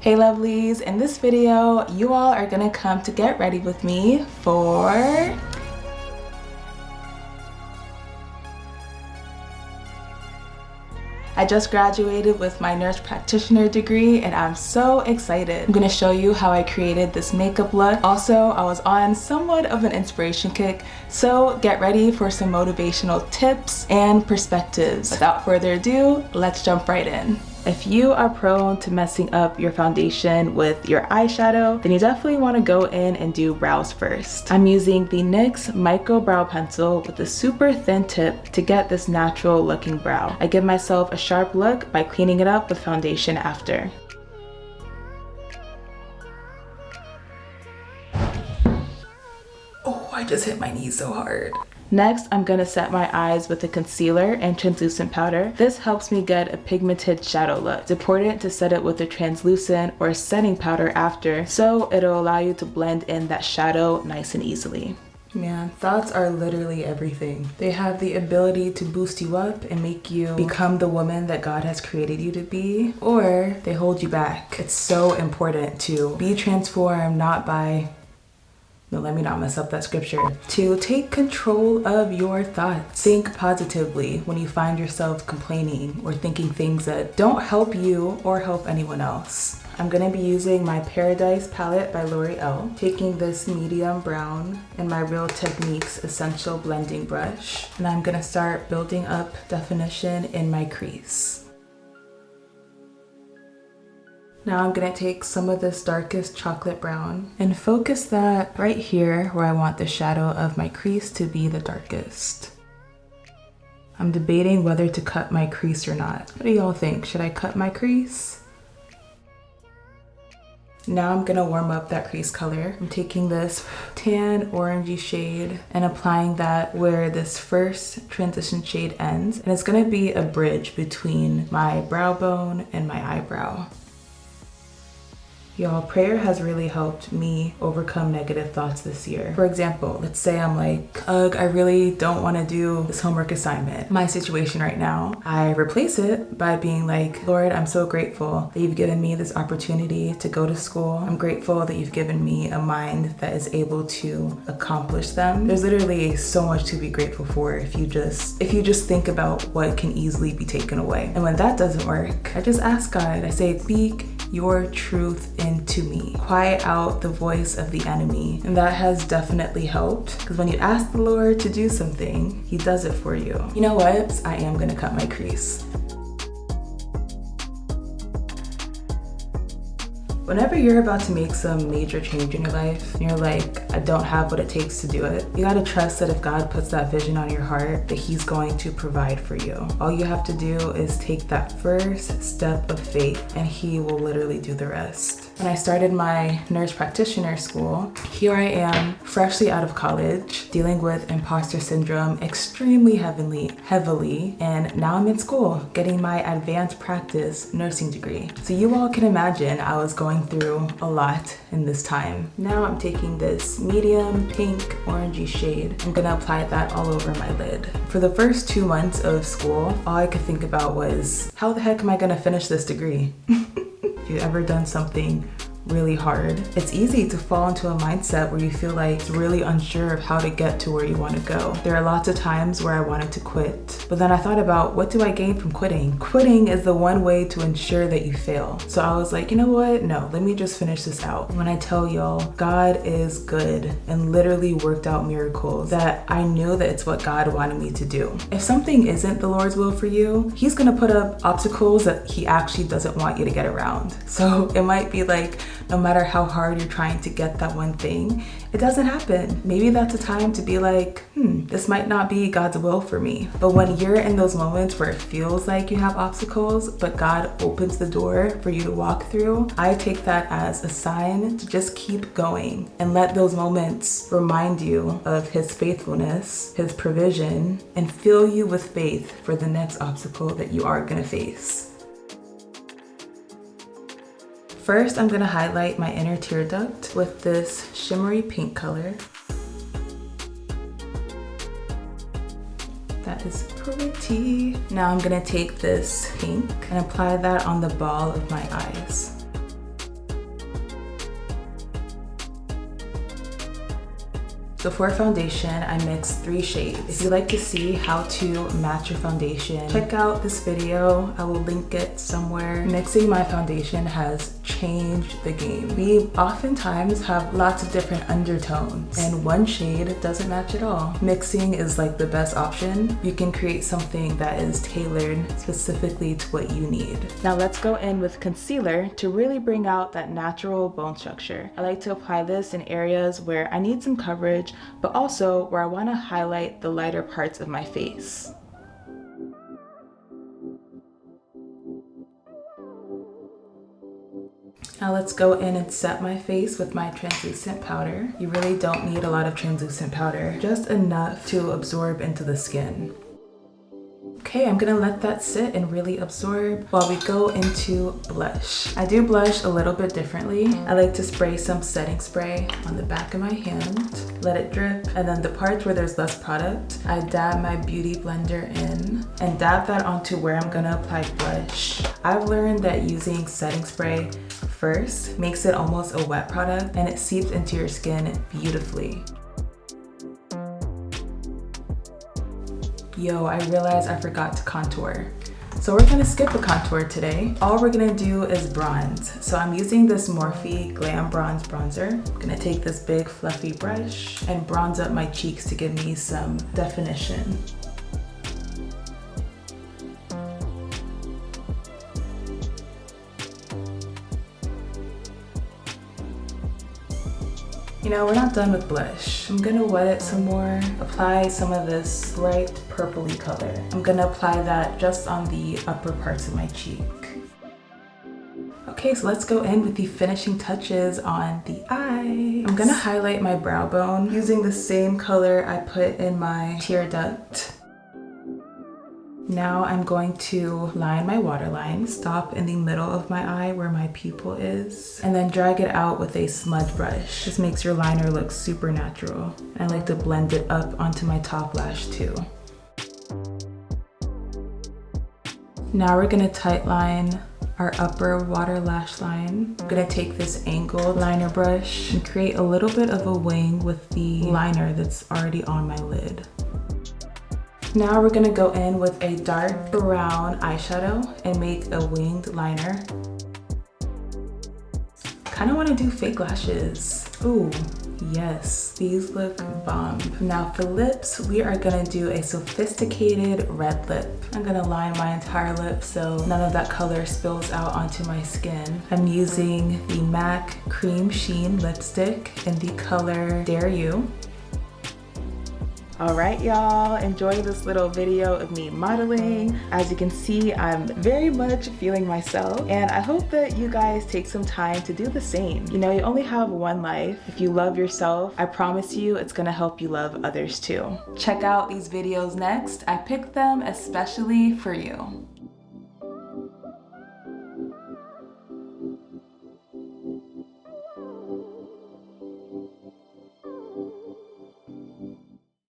Hey lovelies, in this video, you all are gonna come to get ready with me for I just graduated with my nurse practitioner degree and I'm so excited. I'm gonna show you how I created this makeup look. Also, I was on somewhat of an inspiration kick, so get ready for some motivational tips and perspectives. Without further ado, let's jump right in. If you are prone to messing up your foundation with your eyeshadow, then you definitely want to go in and do brows first. I'm using the NYX Micro Brow Pencil with a super thin tip to get this natural looking brow. I give myself a sharp look by cleaning it up with foundation after. Oh, I just hit my knee so hard. Next, I'm gonna set my eyes with a concealer and translucent powder. This helps me get a pigmented shadow look. It's important to set it with a translucent or setting powder after, so it'll allow you to blend in that shadow nice and easily. Man, thoughts are literally everything. They have the ability to boost you up and make you become the woman that God has created you to be, or they hold you back. It's so important to be transformed, not by no, let me not mess up that scripture. To take control of your thoughts. Think positively when you find yourself complaining or thinking things that don't help you or help anyone else. I'm gonna be using my Paradise palette by L'Oreal, taking this medium brown and my Real Techniques Essential Blending Brush, and I'm gonna start building up definition in my crease. Now I'm gonna take some of this darkest chocolate brown and focus that right here where I want the shadow of my crease to be the darkest. I'm debating whether to cut my crease or not. What do y'all think? Should I cut my crease? Now I'm gonna warm up that crease color. I'm taking this tan orangey shade and applying that where this first transition shade ends. And it's gonna be a bridge between my brow bone and my eyebrow. Y'all, prayer has really helped me overcome negative thoughts this year. For example, let's say I'm like, ugh, I really don't want to do this homework assignment. My situation right now, I replace it by being like, Lord, I'm so grateful that you've given me this opportunity to go to school. I'm grateful that you've given me a mind that is able to accomplish them. There's literally so much to be grateful for if you just think about what can easily be taken away. And when that doesn't work, I just ask God, I say, speak your truth into me. Quiet out the voice of the enemy. And that has definitely helped, because when you ask the Lord to do something, he does it for you. You know what? I am gonna cut my crease. Whenever you're about to make some major change in your life, and you're like, I don't have what it takes to do it, you gotta trust that if God puts that vision on your heart, that he's going to provide for you. All you have to do is take that first step of faith, and he will literally do the rest. When I started my nurse practitioner school, here I am, freshly out of college, dealing with imposter syndrome extremely heavily, and now I'm in school, getting my advanced practice nursing degree. So you all can imagine I was going through a lot in this time. Now I'm taking this medium pink orangey shade. I'm gonna apply that all over my lid. For the first 2 months of school, all I could think about was, how the heck am I gonna finish this degree? If you've ever done something really hard, it's easy to fall into a mindset where you feel like it's really unsure of how to get to where you want to go. There are lots of times where I wanted to quit, but then I thought about, what do I gain from quitting? Quitting is the one way to ensure that you fail. So I was like, you know what? No, let me just finish this out. When I tell y'all, God is good and literally worked out miracles that I knew that it's what God wanted me to do. If something isn't the Lord's will for you, he's gonna put up obstacles that he actually doesn't want you to get around. So it might be like, no matter how hard you're trying to get that one thing, it doesn't happen. Maybe that's a time to be like, this might not be God's will for me. But when you're in those moments where it feels like you have obstacles, but God opens the door for you to walk through, I take that as a sign to just keep going and let those moments remind you of his faithfulness, his provision, and fill you with faith for the next obstacle that you are gonna face. First, I'm gonna highlight my inner tear duct with this shimmery pink color. That is pretty. Now I'm gonna take this pink and apply that on the ball of my eyes. So for foundation, I mixed 3 shades. If you'd like to see how to match your foundation, check out this video. I will link it somewhere. Mixing my foundation has changed the game. We oftentimes have lots of different undertones and one shade doesn't match at all. Mixing is like the best option. You can create something that is tailored specifically to what you need. Now let's go in with concealer to really bring out that natural bone structure. I like to apply this in areas where I need some coverage, but also where I want to highlight the lighter parts of my face. Now let's go in and set my face with my translucent powder. You really don't need a lot of translucent powder, just enough to absorb into the skin. Okay, I'm gonna let that sit and really absorb while we go into blush. I do blush a little bit differently. I like to spray some setting spray on the back of my hand, let it drip, and then the parts where there's less product, I dab my beauty blender in and dab that onto where I'm gonna apply blush. I've learned that using setting spray first makes it almost a wet product and it seeps into your skin beautifully. Yo, I realized I forgot to contour. So we're gonna skip the contour today. All we're gonna do is bronze. So I'm using this Morphe Glam Bronze Bronzer. I'm gonna take this big fluffy brush and bronze up my cheeks to give me some definition. You know, we're not done with blush. I'm gonna wet it some more, apply some of this bright purpley color. I'm gonna apply that just on the upper parts of my cheek. Okay, so let's go in with the finishing touches on the eye. I'm gonna highlight my brow bone using the same color I put in my tear duct. Now I'm going to line my waterline, stop in the middle of my eye where my pupil is, and then drag it out with a smudge brush. This makes your liner look super natural. I like to blend it up onto my top lash too. Now we're gonna tight line our upper water lash line. I'm gonna take this angled liner brush and create a little bit of a wing with the liner that's already on my lid. Now we're gonna go in with a dark brown eyeshadow and make a winged liner. Kinda wanna do fake lashes. Ooh, yes, these look bomb. Now for lips, we are gonna do a sophisticated red lip. I'm gonna line my entire lip so none of that color spills out onto my skin. I'm using the MAC Cream Sheen lipstick in the color Dare You. All right, y'all, enjoy this little video of me modeling. As you can see, I'm very much feeling myself, and I hope that you guys take some time to do the same. You know, you only have one life. If you love yourself, I promise you it's gonna help you love others too. Check out these videos next. I picked them especially for you.